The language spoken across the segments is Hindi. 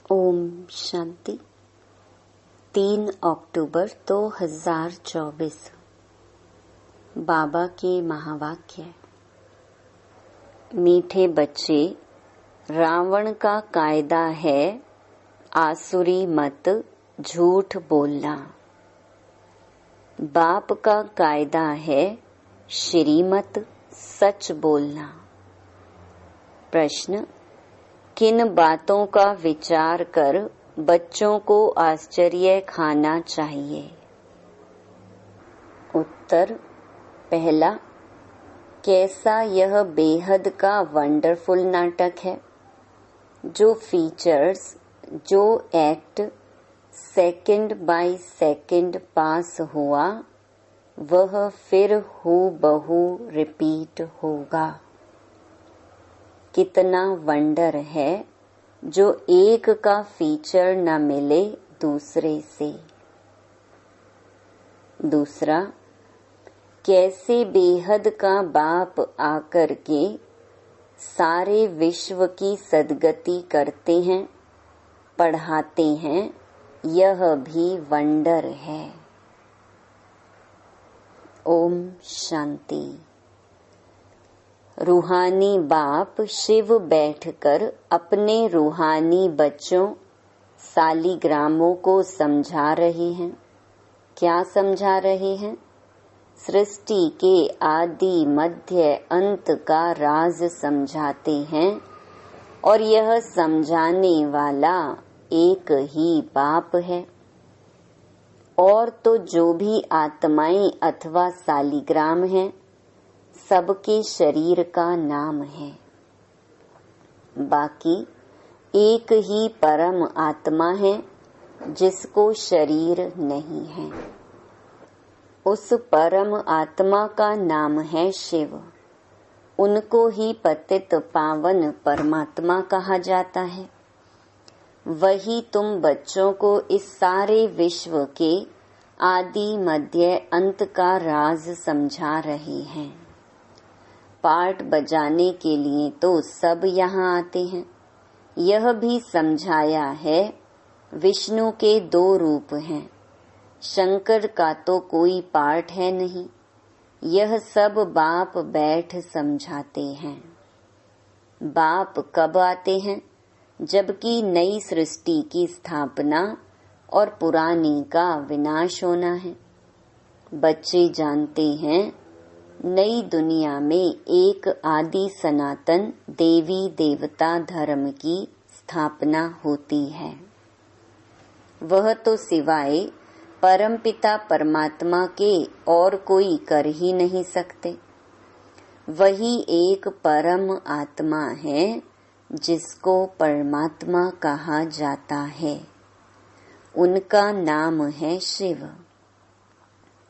ओम शांति। 3 अक्टूबर 2024। बाबा के महावाक्य। मीठे बच्चे, रावण का कायदा है आसुरी मत झूठ बोलना। बाप का कायदा है श्रीमत सच बोलना। प्रश्न: किन बातों का विचार कर बच्चों को आश्चर्य खाना चाहिए? उत्तर: पहला, कैसा यह बेहद का वंडरफुल नाटक है। जो फीचर्स, जो एक्ट सेकंड बाय सेकंड पास हुआ, वह फिर हूबहू रिपीट होगा। कितना वंडर है जो एक का फीचर न मिले दूसरे से। दूसरा, कैसे बेहद का बाप आकर के सारे विश्व की सद्गति करते हैं, पढ़ाते हैं, यह भी वंडर है। ओम शांति। रूहानी बाप शिव बैठकर अपने रूहानी बच्चों सालिग्रामों को समझा रहे हैं। क्या समझा रहे हैं? सृष्टि के आदि मध्य अंत का राज समझाते हैं और यह समझाने वाला एक ही बाप है। और तो जो भी आत्माएं अथवा सालिग्राम हैं, सबके शरीर का नाम है। बाकी एक ही परम आत्मा है जिसको शरीर नहीं है। उस परम आत्मा का नाम है शिव। उनको ही पतित पावन परमात्मा कहा जाता है। वही तुम बच्चों को इस सारे विश्व के आदि मध्य अंत का राज समझा रहे हैं। पार्ट बजाने के लिए तो सब यहाँ आते हैं। यह भी समझाया है विष्णु के 2 रूप हैं। शंकर का तो कोई पार्ट है नहीं। यह सब बाप बैठ समझाते हैं। बाप कब आते हैं? जबकि नई सृष्टि की स्थापना और पुरानी का विनाश होना है। बच्चे जानते हैं नई दुनिया में एक आदि सनातन देवी देवता धर्म की स्थापना होती है। वह तो सिवाय परमपिता परमात्मा के और कोई कर ही नहीं सकते। वही एक परम आत्मा है जिसको परमात्मा कहा जाता है। उनका नाम है शिव।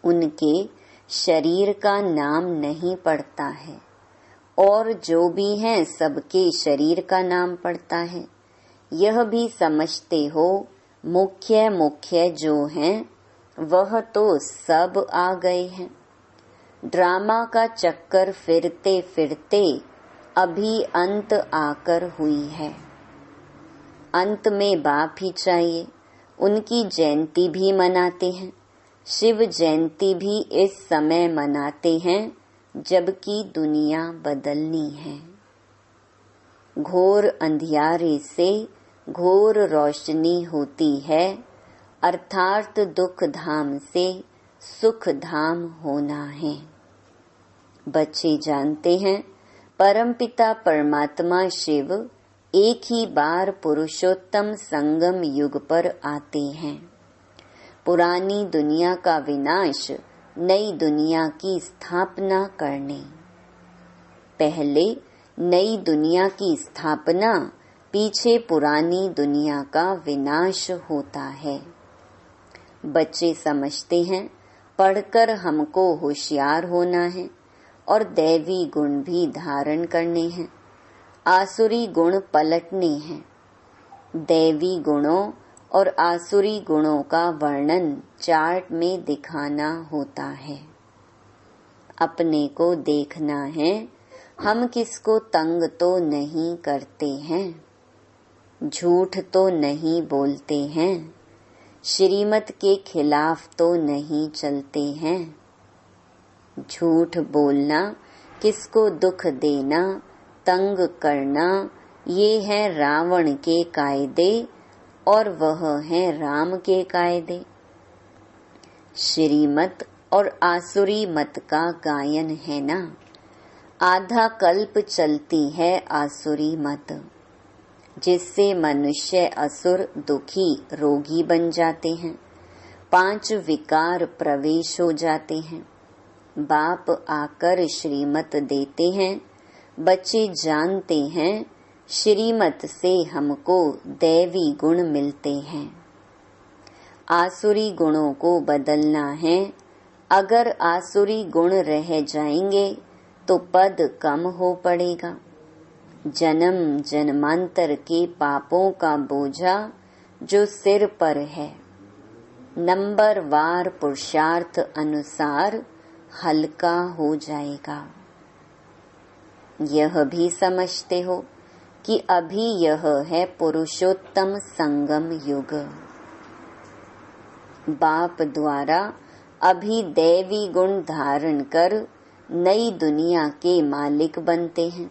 उनके शरीर का नाम नहीं पड़ता है और जो भी हैं सबके शरीर का नाम पड़ता है। यह भी समझते हो मुख्य मुख्य जो हैं वह तो सब आ गए हैं। ड्रामा का चक्कर फिरते फिरते अभी अंत आकर हुई है। अंत में बाप ही चाहिए। उनकी जयंती भी मनाते हैं। शिव जयंती भी इस समय मनाते हैं जबकि दुनिया बदलनी है। घोर अंधियारे से घोर रोशनी होती है, अर्थात दुख धाम से सुख धाम होना है। बच्चे जानते हैं परमपिता परमात्मा शिव एक ही बार पुरुषोत्तम संगम युग पर आते हैं। पुरानी दुनिया का विनाश, नई दुनिया की स्थापना करने। पहले नई दुनिया की स्थापना, पीछे पुरानी दुनिया का विनाश होता है। बच्चे समझते हैं पढ़कर हमको होशियार होना है और दैवी गुण भी धारण करने हैं। आसुरी गुण पलटने हैं। दैवी गुणों और आसुरी गुणों का वर्णन चार्ट में दिखाना होता है। अपने को देखना है हम किसको तंग तो नहीं करते हैं। झूठ तो नहीं बोलते हैं, श्रीमत के खिलाफ तो नहीं चलते हैं। झूठ बोलना, किसको दुख देना, तंग करना, ये है रावण के कायदे और वह है राम के कायदे। श्रीमत और आसुरी मत का गायन है ना, आधा कल्प चलती है आसुरी मत, जिससे मनुष्य असुर दुखी रोगी बन जाते हैं, 5 विकार प्रवेश हो जाते हैं। बाप आकर श्रीमत देते हैं, बच्चे जानते हैं श्रीमत से हमको दैवी गुण मिलते हैं। आसुरी गुणों को बदलना है, अगर आसुरी गुण रह जाएंगे तो पद कम हो पड़ेगा। जन्म जन्मांतर के पापों का बोझा जो सिर पर है, नंबरवार पुरुषार्थ अनुसार हल्का हो जाएगा। यह भी समझते हो कि अभी यह है पुरुषोत्तम संगम युग। बाप द्वारा अभी दैवी गुण धारण कर नई दुनिया के मालिक बनते हैं,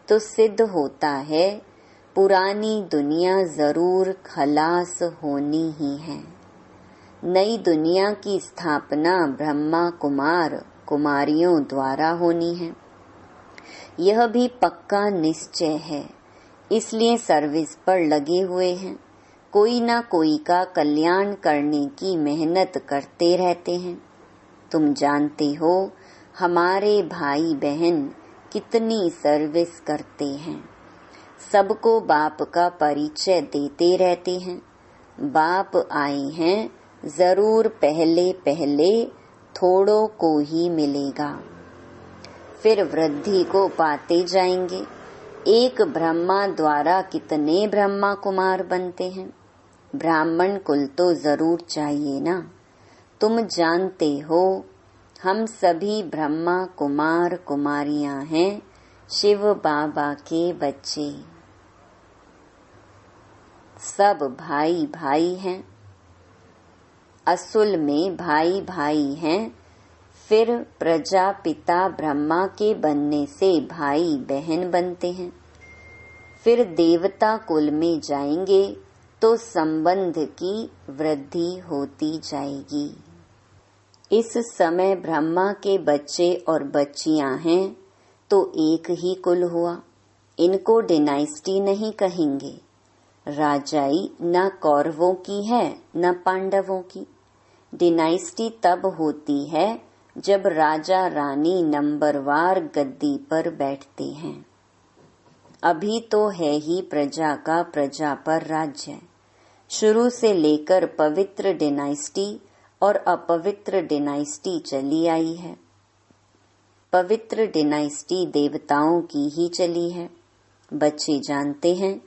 तो सिद्ध होता है पुरानी दुनिया जरूर खलास होनी ही है। नई दुनिया की स्थापना ब्रह्मा कुमार कुमारियों द्वारा होनी है। यह भी पक्का निश्चय है, इसलिए सर्विस पर लगे हुए हैं। कोई ना कोई का कल्याण करने की मेहनत करते रहते हैं। तुम जानते हो हमारे भाई बहन कितनी सर्विस करते हैं, सबको बाप का परिचय देते रहते हैं। बाप आए हैं, जरूर पहले पहले थोड़ों को ही मिलेगा, फिर वृद्धि को पाते जाएंगे। एक ब्रह्मा द्वारा कितने ब्रह्मा कुमार बनते हैं, ब्राह्मण कुल तो जरूर चाहिए ना। तुम जानते हो हम सभी ब्रह्मा कुमार कुमारियां हैं, शिव बाबा के बच्चे। सब भाई भाई हैं, असल में भाई भाई हैं। फिर प्रजापिता ब्रह्मा के बनने से भाई बहन बनते हैं। फिर देवता कुल में जाएंगे तो संबंध की वृद्धि होती जाएगी। इस समय ब्रह्मा के बच्चे और बच्चियां हैं तो एक ही कुल हुआ। इनको डिनाइस्टी नहीं कहेंगे। राजाई न कौरवों की है न पांडवों की। डिनाइस्टी तब होती है जब राजा रानी नंबरवार गद्दी पर बैठते हैं। अभी तो है ही प्रजा का प्रजा पर राज्य। शुरू से लेकर पवित्र डिनाइस्टी और अपवित्र डिनाइस्टी चली आई है। पवित्र डिनाइस्टी देवताओं की ही चली है। बच्चे जानते हैं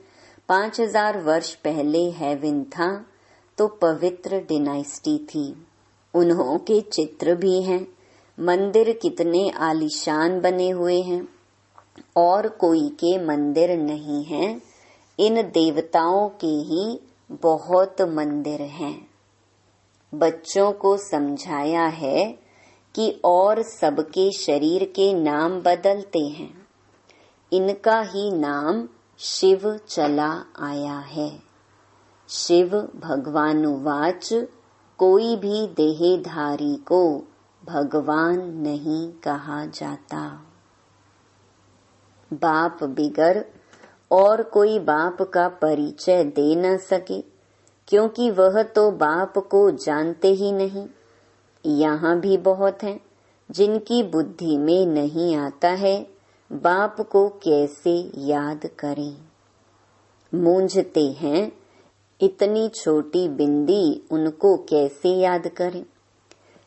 5000 वर्ष पहले हेवन था तो पवित्र डिनाइस्टी थी। उन्हों के चित्र भी हैं। मंदिर कितने आलीशान बने हुए हैं, और कोई के मंदिर नहीं हैं। इन देवताओं के ही बहुत मंदिर हैं। बच्चों को समझाया है कि और सबके शरीर के नाम बदलते हैं, इनका ही नाम शिव चला आया है। शिव भगवानुवाच, कोई भी देहधारी को भगवान नहीं कहा जाता। बाप बिगर और कोई बाप का परिचय दे न सके, क्योंकि वह तो बाप को जानते ही नहीं। यहाँ भी बहुत हैं जिनकी बुद्धि में नहीं आता है बाप को कैसे याद करें। मूंझते हैं, इतनी छोटी बिंदी उनको कैसे याद करें।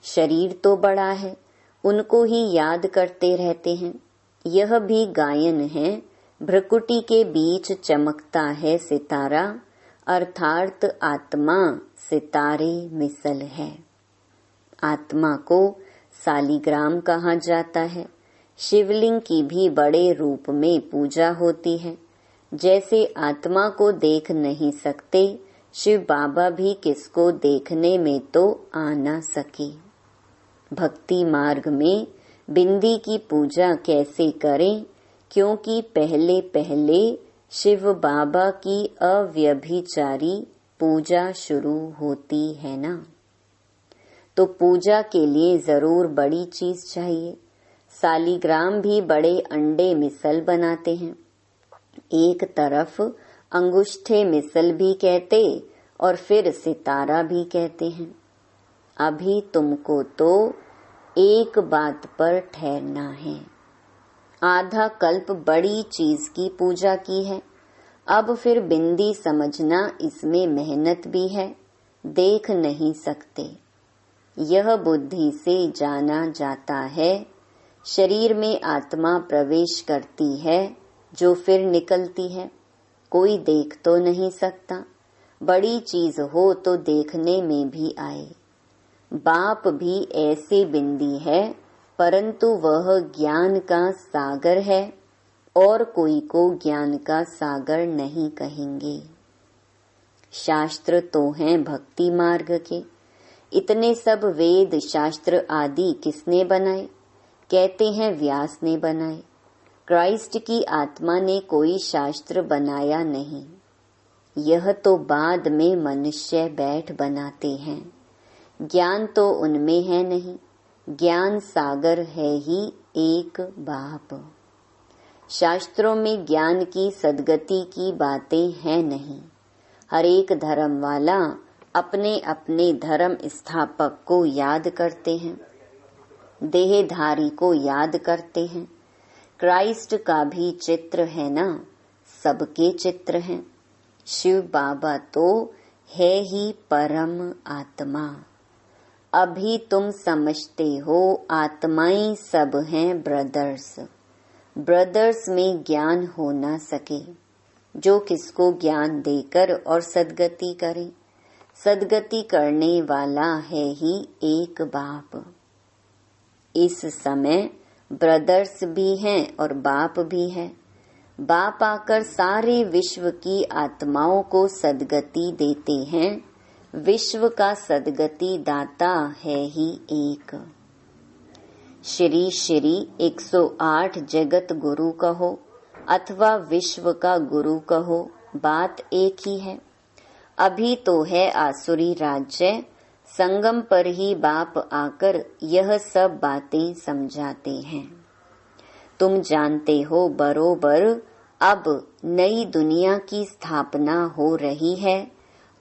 शरीर तो बड़ा है, उनको ही याद करते रहते हैं। यह भी गायन है, भ्रकुटी के बीच चमकता है सितारा, अर्थात आत्मा सितारे मिसल है। आत्मा को सालिग्राम कहा जाता है। शिवलिंग की भी बड़े रूप में पूजा होती है। जैसे आत्मा को देख नहीं सकते, शिव बाबा भी किसको देखने में तो आ न सके। भक्ति मार्ग में बिंदी की पूजा कैसे करें, क्योंकि पहले पहले शिव बाबा की अव्यभिचारी पूजा शुरू होती है ना। तो पूजा के लिए जरूर बड़ी चीज चाहिए। सालीग्राम भी बड़े अंडे मिसल बनाते हैं। एक तरफ अंगुष्ठे मिसल भी कहते और फिर सितारा भी कहते हैं। अभी तुमको तो एक बात पर ठहरना है। आधा कल्प बड़ी चीज की पूजा की है, अब फिर बिंदी समझना इसमें मेहनत भी है, देख नहीं सकते। यह बुद्धि से जाना जाता है। शरीर में आत्मा प्रवेश करती है जो फिर निकलती है, कोई देख तो नहीं सकता। बड़ी चीज हो तो देखने में भी आए। बाप भी ऐसे बिंदी है, परंतु वह ज्ञान का सागर है और कोई को ज्ञान का सागर नहीं कहेंगे। शास्त्र तो हैं भक्ति मार्ग के। इतने सब वेद शास्त्र आदि किसने बनाए? कहते हैं व्यास ने बनाए। क्राइस्ट की आत्मा ने कोई शास्त्र बनाया नहीं। यह तो बाद में मनुष्य बैठ बनाते हैं। ज्ञान तो उनमें है नहीं। ज्ञान सागर है ही एक बाप। शास्त्रों में ज्ञान की सद्गति की बातें हैं नहीं। हर एक धर्म वाला अपने अपने धर्म स्थापक को याद करते हैं, देहधारी को याद करते हैं। क्राइस्ट का भी चित्र है ना, सबके चित्र हैं। शिव बाबा तो है ही परम आत्मा। अभी तुम समझते हो आत्माएं सब हैं ब्रदर्स। ब्रदर्स में ज्ञान हो ना सके, जो किसको ज्ञान देकर और सद्गति करे। सद्गति करने वाला है ही एक बाप। इस समय ब्रदर्स भी हैं और बाप भी है। बाप आकर सारे विश्व की आत्माओं को सद्गति देते हैं। विश्व का सद्गति दाता है ही एक। श्री श्री 108 जगत गुरु कहो अथवा विश्व का गुरु कहो, बात एक ही है। अभी तो है आसुरी राज्य, संगम पर ही बाप आकर यह सब बातें समझाते हैं। तुम जानते हो बरोबर अब नई दुनिया की स्थापना हो रही है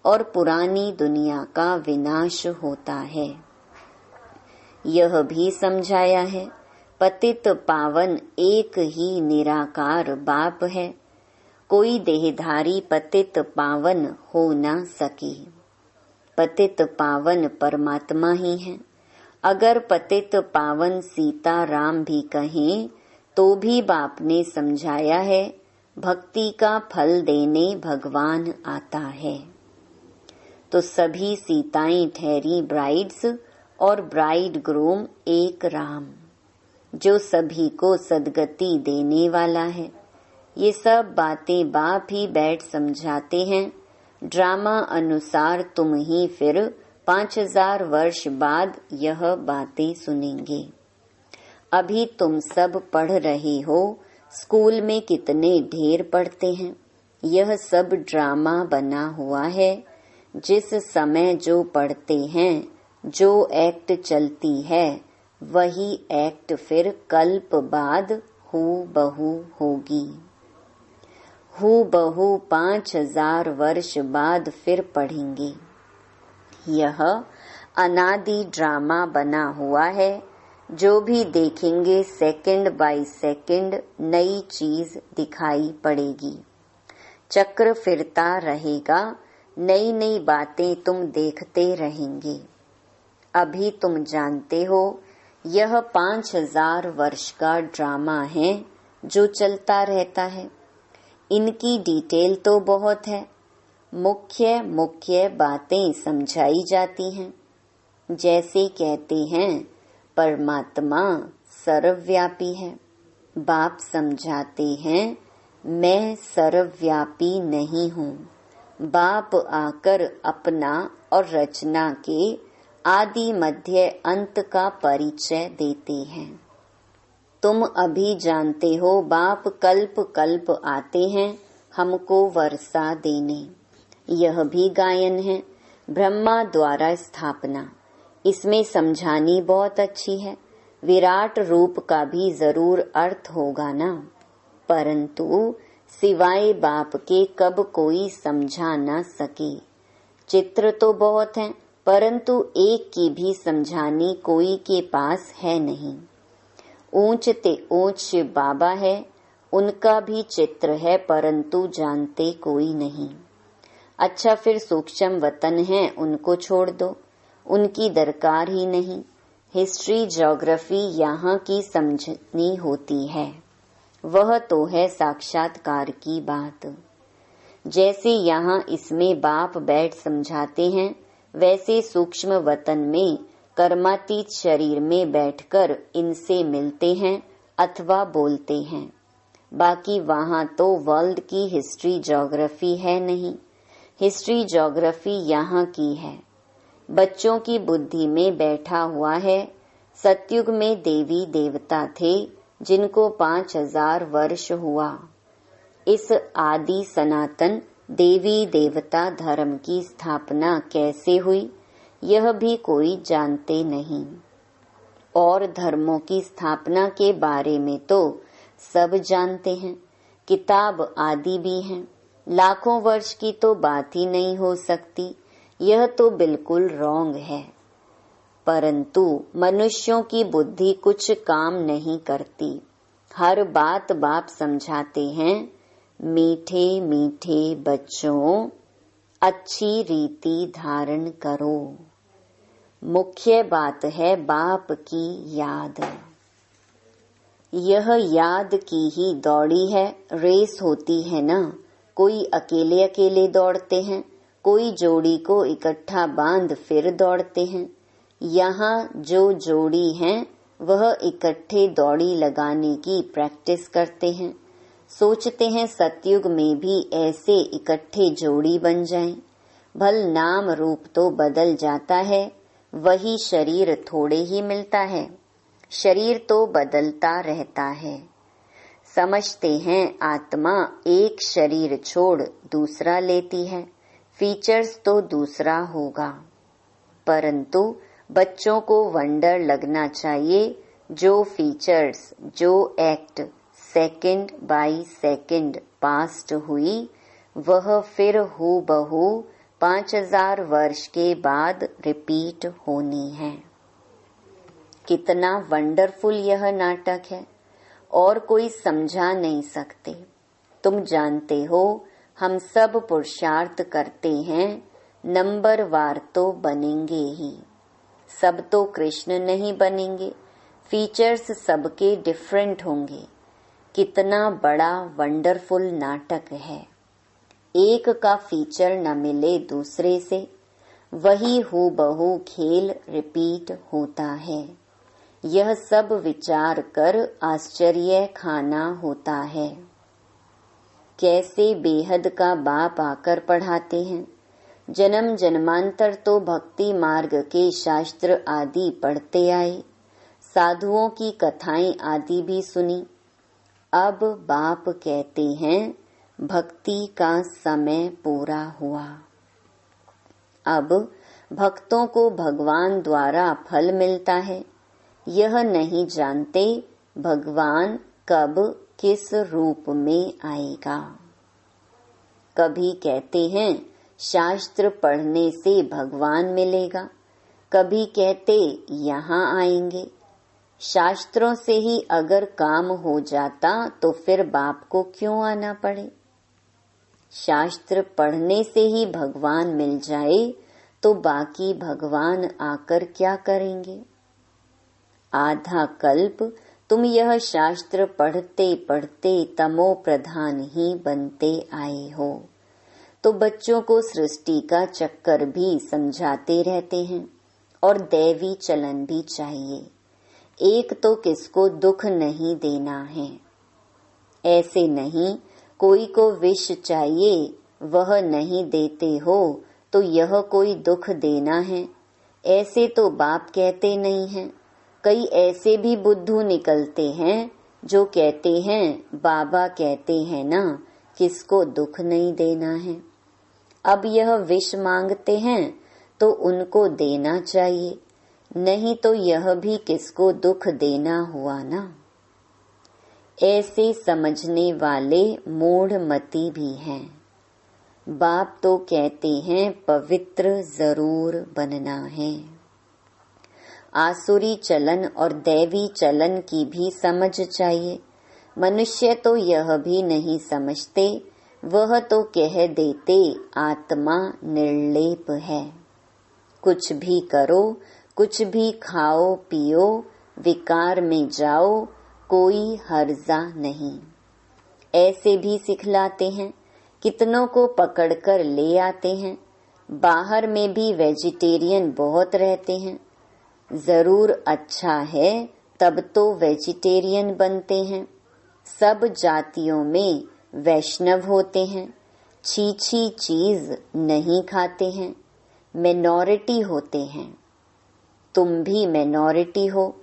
और पुरानी दुनिया का विनाश होता है। यह भी समझाया है पतित पावन एक ही निराकार बाप है। कोई देहधारी पतित पावन हो न सके। पतित पावन परमात्मा ही है। अगर पतित पावन सीता राम भी कहें तो भी बाप ने समझाया है, भक्ति का फल देने भगवान आता है। तो सभी सीताएं ठहरी ब्राइड्स और ब्राइड ग्रूम एक राम, जो सभी को सद्गति देने वाला है। ये सब बातें बाप ही बैठ समझाते हैं। ड्रामा अनुसार तुम ही फिर 5000 वर्ष बाद यह बातें सुनेंगे। अभी तुम सब पढ़ रहे हो, स्कूल में कितने ढेर पढ़ते हैं। यह सब ड्रामा बना हुआ है। जिस समय जो पढ़ते हैं, जो एक्ट चलती है, वही एक्ट फिर कल्प बाद हूबहू होगी। हूबहू 5000 वर्ष बाद फिर पढ़ेंगे। यह अनादि ड्रामा बना हुआ है। जो भी देखेंगे सेकंड बाय सेकंड नई चीज दिखाई पड़ेगी। चक्र फिरता रहेगा, नई नई बातें तुम देखते रहेंगे। अभी तुम जानते हो यह 5000 वर्ष का ड्रामा है जो चलता रहता है। इनकी डिटेल तो बहुत है। मुख्य मुख्य बातें समझाई जाती हैं। जैसे कहते हैं परमात्मा सर्वव्यापी है। बाप समझाते हैं मैं सर्वव्यापी नहीं हूँ। बाप आकर अपना और रचना के आदि मध्य अंत का परिचय देते हैं। तुम अभी जानते हो बाप कल्प कल्प आते हैं हमको वर्षा देने। यह भी गायन है, ब्रह्मा द्वारा स्थापना। इसमें समझानी बहुत अच्छी है। विराट रूप का भी जरूर अर्थ होगा ना, परंतु सिवाय बाप के कब कोई समझा न सके। चित्र तो बहुत हैं, परंतु एक की भी समझानी कोई के पास है नहीं। ऊंच ते ऊंच शिव बाबा है, उनका भी चित्र है, परंतु जानते कोई नहीं। अच्छा, फिर सूक्ष्म वतन है, उनको छोड़ दो, उनकी दरकार ही नहीं। हिस्ट्री ज्योग्राफी यहाँ की समझनी होती है, वह तो है साक्षात्कार की बात। जैसे यहाँ इसमें बाप बैठ समझाते हैं, वैसे सूक्ष्म वतन में कर्मातीत शरीर में बैठकर इनसे मिलते हैं अथवा बोलते हैं। बाकी वहाँ तो वर्ल्ड की हिस्ट्री ज्योग्राफी है नहीं, हिस्ट्री ज्योग्राफी यहाँ की है, बच्चों की बुद्धि में बैठा हुआ है। सतयुग में देवी देवता थे जिनको 5000 वर्ष हुआ। इस आदि सनातन देवी देवता धर्म की स्थापना कैसे हुई, यह भी कोई जानते नहीं। और धर्मों की स्थापना के बारे में तो सब जानते हैं, किताब आदि भी हैं। लाखों वर्ष की तो बात ही नहीं हो सकती, यह तो बिल्कुल रॉन्ग है। परंतु मनुष्यों की बुद्धि कुछ काम नहीं करती। हर बात बाप समझाते हैं, मीठे मीठे बच्चों अच्छी रीति धारण करो। मुख्य बात है बाप की याद। यह याद की ही दौड़ी है, रेस होती है ना। कोई अकेले अकेले दौड़ते हैं, कोई जोड़ी को इकट्ठा बांध फिर दौड़ते हैं। यहाँ जो जोड़ी हैं वह इकट्ठे दौड़ी लगाने की प्रैक्टिस करते हैं। सोचते हैं सतयुग में भी ऐसे इकट्ठे जोड़ी बन जाएं। भल नाम रूप तो बदल जाता है, वही शरीर थोड़े ही मिलता है। शरीर तो बदलता रहता है। समझते हैं आत्मा एक शरीर छोड़ दूसरा लेती है, फीचर्स तो दूसरा होगा। परंतु बच्चों को वंडर लगना चाहिए, जो फीचर्स, जो act second by second past हुई, वह फिर हूबहू 5000 वर्ष के बाद रिपीट होनी है। कितना वंडरफुल यह नाटक है, और कोई समझा नहीं सकते। तुम जानते हो हम सब पुरुषार्थ करते हैं, नंबरवार तो बनेंगे ही। सब तो कृष्ण नहीं बनेंगे, फीचर्स सबके डिफरेंट होंगे। कितना बड़ा वंडरफुल नाटक है। एक का फीचर न मिले दूसरे से, वही हूबहू खेल रिपीट होता है। यह सब विचार कर आश्चर्य खाना होता है। कैसे बेहद का बाप आकर पढ़ाते हैं। जन्म जन्मांतर तो भक्ति मार्ग के शास्त्र आदि पढ़ते आए, साधुओं की कथाएं आदि भी सुनी। अब बाप कहते हैं भक्ति का समय पूरा हुआ। अब भक्तों को भगवान द्वारा फल मिलता है। यह नहीं जानते भगवान कब किस रूप में आएगा। कभी कहते हैं शास्त्र पढ़ने से भगवान मिलेगा, कभी कहते यहाँ आएंगे। शास्त्रों से ही अगर काम हो जाता तो फिर बाप को क्यों आना पड़े। शास्त्र पढ़ने से ही भगवान मिल जाए तो बाकी भगवान आकर क्या करेंगे। आधा कल्प तुम यह शास्त्र पढ़ते पढ़ते तमो प्रधान ही बनते आए हो, तो बच्चों को सृष्टि का चक्कर भी समझाते रहते हैं और दैवी चलन भी चाहिए। एक तो किसको दुख नहीं देना है। ऐसे नहीं कोई को विष चाहिए वह नहीं देते हो तो यह कोई दुख देना है, ऐसे तो बाप कहते नहीं हैं। कई ऐसे भी बुद्धू निकलते हैं जो कहते हैं बाबा कहते हैं ना, किसको दुख नहीं देना है। अब यह विष मांगते हैं तो उनको देना चाहिए, नहीं तो यह भी किसको दुख देना हुआ ना। ऐसे समझने वाले मूढ़मती भी हैं। बाप तो कहते हैं पवित्र जरूर बनना है। आसुरी चलन और दैवी चलन की भी समझ चाहिए। मनुष्य तो यह भी नहीं समझते, वह तो कह देते आत्मा निर्लेप है। कुछ भी करो, कुछ भी खाओ पियो, विकार में जाओ, कोई हर्जा नहीं, ऐसे भी सिखलाते हैं। कितनों को पकड़कर ले आते हैं। बाहर में भी वेजिटेरियन बहुत रहते हैं। जरूर अच्छा है तब तो वेजिटेरियन बनते हैं। सब जातियों में वैष्णव होते हैं, छीछी चीज नहीं खाते हैं, मिनॉरिटी होते हैं। तुम भी मिनॉरिटी हो।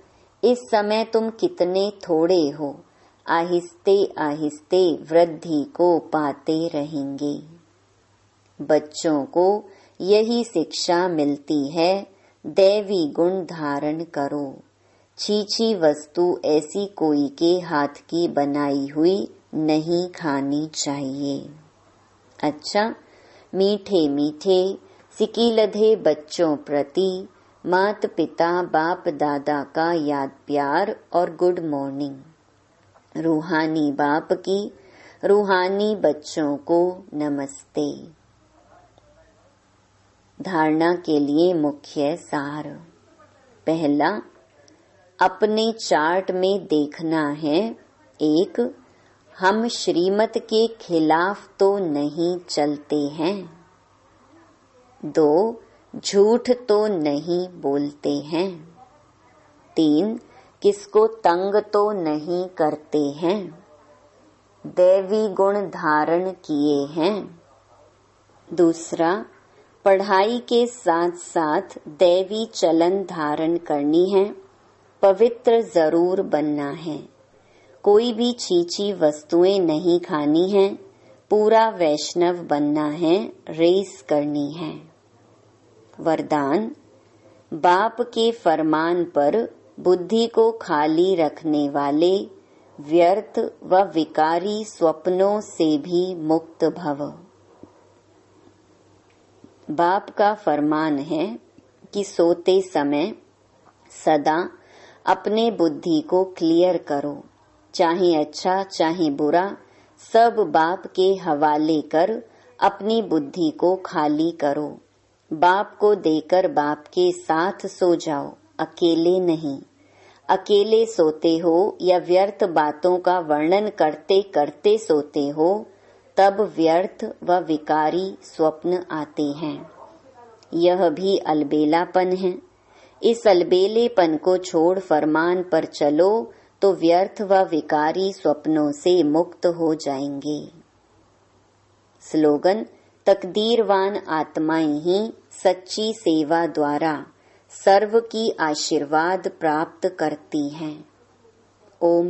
इस समय तुम कितने थोड़े हो, आहिस्ते आहिस्ते वृद्धि को पाते रहेंगे। बच्चों को यही शिक्षा मिलती है, दैवी गुण धारण करो। छीछी वस्तु ऐसी कोई के हाथ की बनाई हुई नहीं खानी चाहिए। अच्छा, मीठे मीठे सिकीलधे बच्चों प्रति माता पिता बाप दादा का याद प्यार और गुड मॉर्निंग। रूहानी बाप की रूहानी बच्चों को नमस्ते। धारणा के लिए मुख्य सार। पहला, अपने चार्ट में देखना है। 1, हम श्रीमत के खिलाफ तो नहीं चलते हैं। 2, झूठ तो नहीं बोलते हैं। 3, किसको तंग तो नहीं करते हैं। दैवी गुण धारण किए हैं। दूसरा, पढ़ाई के साथ साथ दैवी चलन धारण करनी है। पवित्र जरूर बनना है। कोई भी छीछी वस्तुएं नहीं खानी है। पूरा वैष्णव बनना है, रेस करनी है। वरदान, बाप के फरमान पर बुद्धि को खाली रखने वाले व्यर्थ व विकारी स्वप्नों से भी मुक्त भव। बाप का फरमान है कि सोते समय सदा अपने बुद्धि को क्लियर करो, चाहे अच्छा चाहे बुरा, सब बाप के हवाले कर अपनी बुद्धि को खाली करो। बाप को देकर बाप के साथ सो जाओ, अकेले नहीं। अकेले सोते हो या व्यर्थ बातों का वर्णन करते करते सोते हो, तब व्यर्थ व विकारी स्वप्न आते हैं। यह भी अलबेलापन है। इस अलबेलेपन को छोड़ फरमान पर चलो तो व्यर्थ व विकारी स्वप्नों से मुक्त हो जाएंगे। स्लोगन, तकदीरवान आत्माएं ही सच्ची सेवा द्वारा सर्व की आशीर्वाद प्राप्त करती हैं। ओम